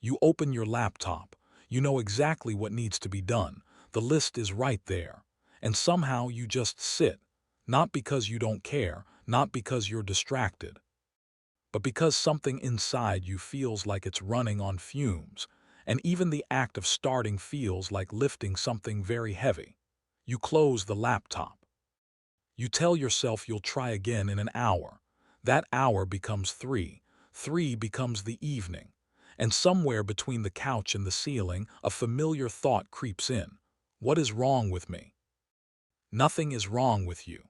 You open your laptop. You know exactly what needs to be done. The list is right there. And somehow you just sit. Not because you don't care, not because you're distracted, but because something inside you feels like it's running on fumes. And even the act of starting feels like lifting something very heavy. You close the laptop. You tell yourself you'll try again in an hour. That hour becomes 3. 3 becomes the evening. And somewhere between the couch and the ceiling, a familiar thought creeps in. What is wrong with me? Nothing is wrong with you.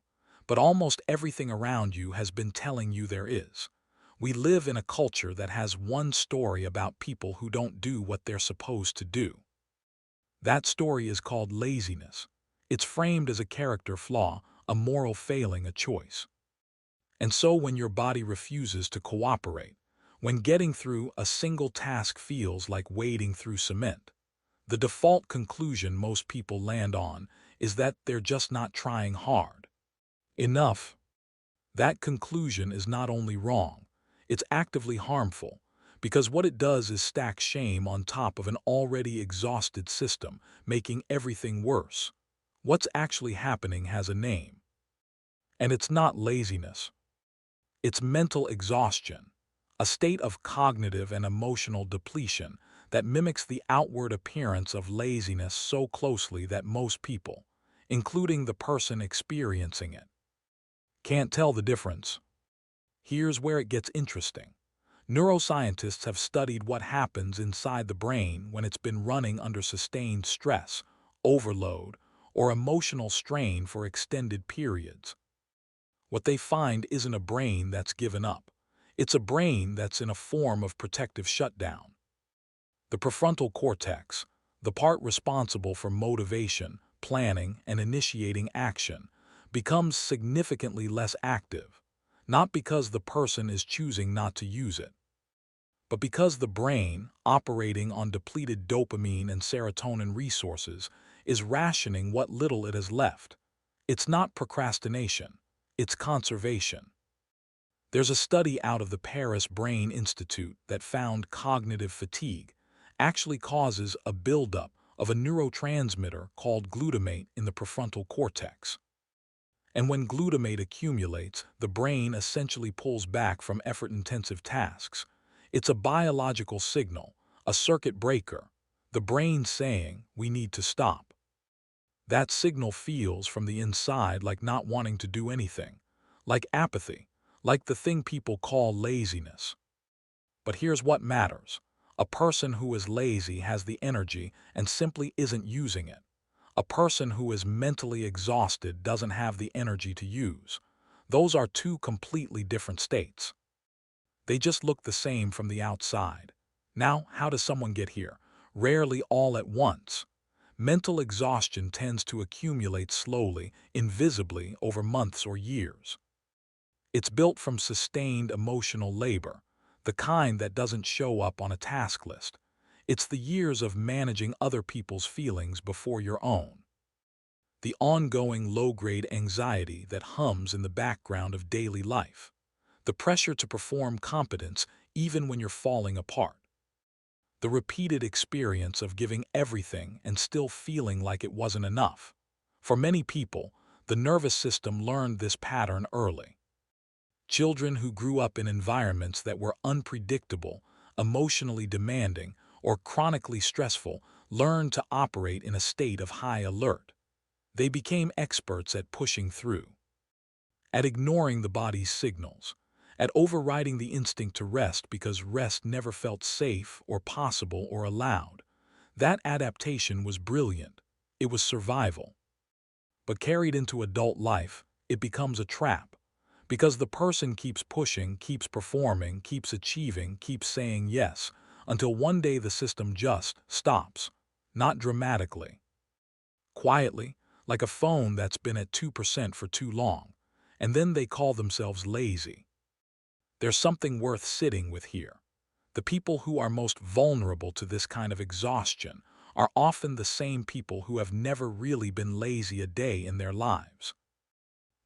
But almost everything around you has been telling you there is. We live in a culture that has one story about people who don't do what they're supposed to do. That story is called laziness. It's framed as a character flaw, a moral failing, a choice. And so when your body refuses to cooperate, when getting through a single task feels like wading through cement, the default conclusion most people land on is that they're just not trying hard enough. That conclusion is not only wrong, it's actively harmful, because what it does is stack shame on top of an already exhausted system, making everything worse. What's actually happening has a name. And it's not laziness. It's mental exhaustion, a state of cognitive and emotional depletion that mimics the outward appearance of laziness so closely that most people, including the person experiencing it, can't tell the difference. Here's where it gets interesting. Neuroscientists have studied what happens inside the brain when it's been running under sustained stress, overload, or emotional strain for extended periods. What they find isn't a brain that's given up. It's a brain that's in a form of protective shutdown. The prefrontal cortex, the part responsible for motivation, planning, and initiating action, becomes significantly less active, not because the person is choosing not to use it, but because the brain, operating on depleted dopamine and serotonin resources, is rationing what little it has left. It's not procrastination, it's conservation. There's a study out of the Paris Brain Institute that found cognitive fatigue actually causes a buildup of a neurotransmitter called glutamate in the prefrontal cortex. And when glutamate accumulates, the brain essentially pulls back from effort-intensive tasks. It's a biological signal, a circuit breaker, the brain saying, we need to stop. That signal feels from the inside like not wanting to do anything, like apathy, like the thing people call laziness. But here's what matters. A person who is lazy has the energy and simply isn't using it. A person who is mentally exhausted doesn't have the energy to use. Those are two completely different states. They just look the same from the outside. Now, how does someone get here? Rarely all at once. Mental exhaustion tends to accumulate slowly, invisibly, over months or years. It's built from sustained emotional labor, the kind that doesn't show up on a task list. It's the years of managing other people's feelings before your own. The ongoing low-grade anxiety that hums in the background of daily life. The pressure to perform competence even when you're falling apart. The repeated experience of giving everything and still feeling like it wasn't enough. For many people, the nervous system learned this pattern early. Children who grew up in environments that were unpredictable, emotionally demanding, or chronically stressful learned to operate in a state of high alert. They became experts at pushing through, at ignoring the body's signals, at overriding the instinct to rest because rest never felt safe or possible or allowed. That adaptation was brilliant. It was survival. But carried into adult life, it becomes a trap. Because the person keeps pushing, keeps performing, keeps achieving, keeps saying yes, until one day the system just stops. Not dramatically. Quietly, like a phone that's been at 2% for too long. And then they call themselves lazy. There's something worth sitting with here. The people who are most vulnerable to this kind of exhaustion are often the same people who have never really been lazy a day in their lives.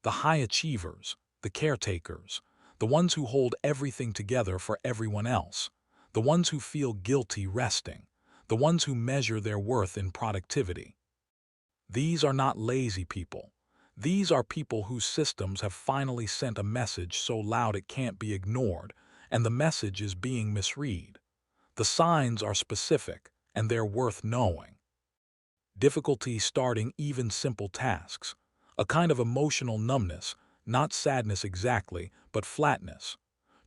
The high achievers, the caretakers, the ones who hold everything together for everyone else, the ones who feel guilty resting, the ones who measure their worth in productivity. These are not lazy people. These are people whose systems have finally sent a message so loud it can't be ignored, and the message is being misread. The signs are specific, and they're worth knowing. Difficulty starting even simple tasks. A kind of emotional numbness, not sadness exactly, but flatness.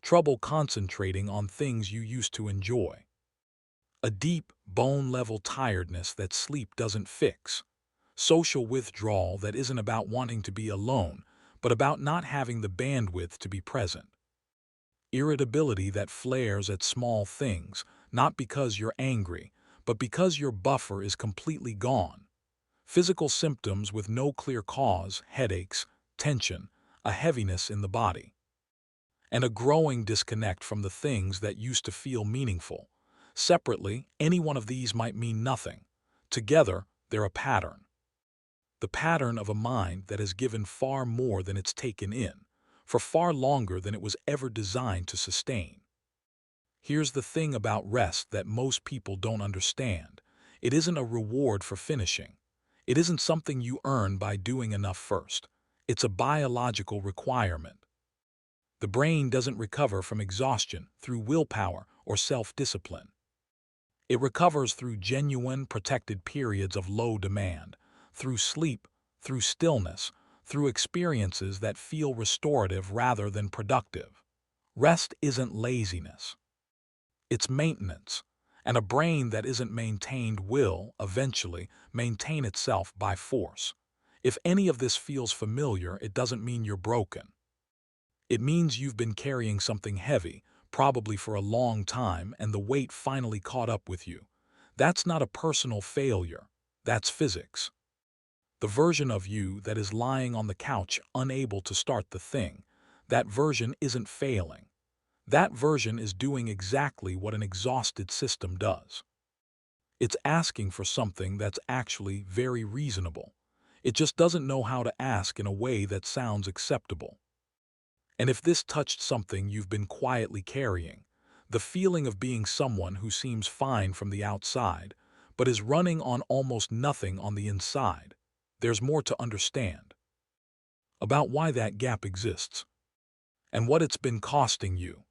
Trouble concentrating on things you used to enjoy. A deep, bone-level tiredness that sleep doesn't fix. Social withdrawal that isn't about wanting to be alone, but about not having the bandwidth to be present. Irritability that flares at small things, not because you're angry, but because your buffer is completely gone. Physical symptoms with no clear cause, headaches, tension, a heaviness in the body. And a growing disconnect from the things that used to feel meaningful. Separately, any one of these might mean nothing. Together, they're a pattern. The pattern of a mind that has given far more than it's taken in, for far longer than it was ever designed to sustain. Here's the thing about rest that most people don't understand. It isn't a reward for finishing. It isn't something you earn by doing enough first. It's a biological requirement. The brain doesn't recover from exhaustion through willpower or self-discipline. It recovers through genuine, protected periods of low demand, through sleep, through stillness, through experiences that feel restorative rather than productive. Rest isn't laziness. It's maintenance, and a brain that isn't maintained will, eventually, maintain itself by force. If any of this feels familiar, it doesn't mean you're broken. It means you've been carrying something heavy, probably for a long time, and the weight finally caught up with you. That's not a personal failure. That's physics. The version of you that is lying on the couch unable to start the thing, that version isn't failing. That version is doing exactly what an exhausted system does. It's asking for something that's actually very reasonable. It just doesn't know how to ask in a way that sounds acceptable. And if this touched something you've been quietly carrying, the feeling of being someone who seems fine from the outside, but is running on almost nothing on the inside, there's more to understand about why that gap exists and what it's been costing you.